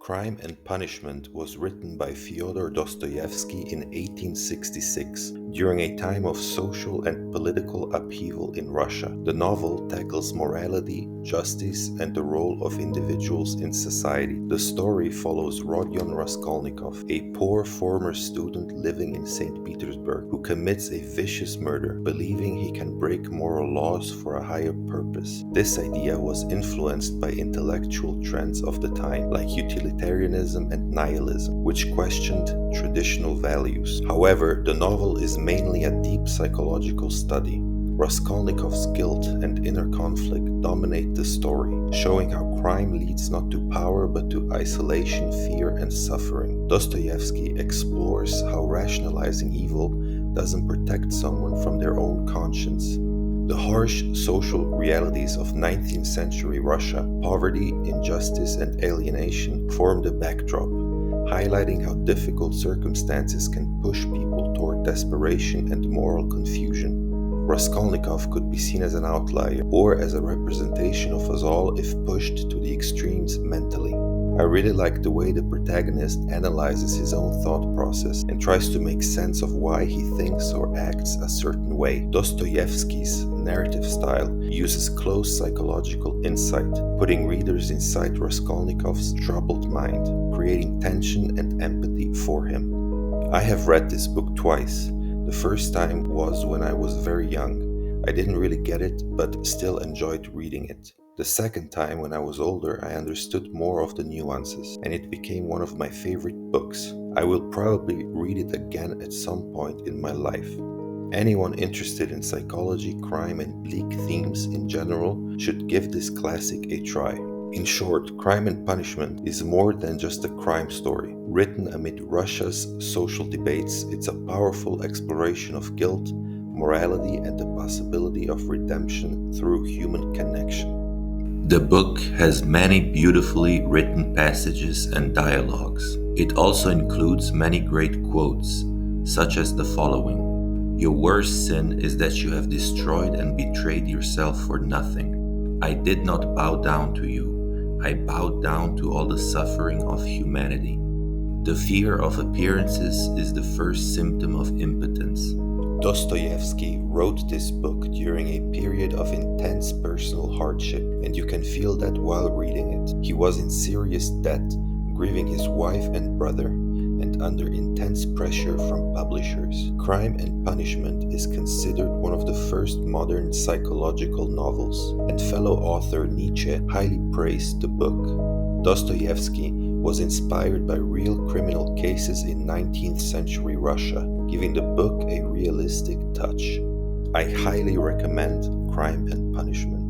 Crime and Punishment was written by Fyodor Dostoyevsky in 1866 during a time of social and political upheaval in Russia. The novel tackles morality, justice, and the role of individuals in society. The story follows Rodion Raskolnikov, a poor former student living in St. Petersburg, who commits a vicious murder, believing he can break moral laws for a higher purpose. This idea was influenced by intellectual trends of the time, like utilitarianism and nihilism, which questioned traditional values. However, the novel is mainly a deep psychological study. Raskolnikov's guilt and inner conflict dominate the story, showing how crime leads not to power but to isolation, fear, and suffering. Dostoyevsky explores how rationalizing evil doesn't protect someone from their own conscience. The harsh social realities of 19th century Russia, poverty, injustice, and alienation form the backdrop, highlighting how difficult circumstances can push people toward desperation and moral confusion. Raskolnikov could be seen as an outlier or as a representation of us all if pushed to the extremes mentally. I really like the way the protagonist analyzes his own thought process and tries to make sense of why he thinks or acts a certain way. Dostoyevsky's narrative style uses close psychological insight, putting readers inside Raskolnikov's troubled mind, creating tension and empathy for him. I have read this book twice. The first time was when I was very young. I didn't really get it, but still enjoyed reading it. The second time, when I was older, I understood more of the nuances, and it became one of my favorite books. I will probably read it again at some point in my life. Anyone interested in psychology, crime, and bleak themes in general should give this classic a try. In short, Crime and Punishment is more than just a crime story. Written amid Russia's social debates, it's a powerful exploration of guilt, morality, and the possibility of redemption through human connection. The book has many beautifully written passages and dialogues. It also includes many great quotes, such as the following: "Your worst sin is that you have destroyed and betrayed yourself for nothing. I did not bow down to you. I bowed down to all the suffering of humanity. The fear of appearances is the first symptom of impotence." Dostoyevsky wrote this book during a period of intense personal hardship, and you can feel that while reading it. He was in serious debt, grieving his wife and brother, and under intense pressure from publishers. Crime and Punishment is considered one of the first modern psychological novels, and fellow author Nietzsche highly praised the book. Dostoyevsky was inspired by real criminal cases in 19th century Russia, giving the book a realistic touch. I highly recommend Crime and Punishment.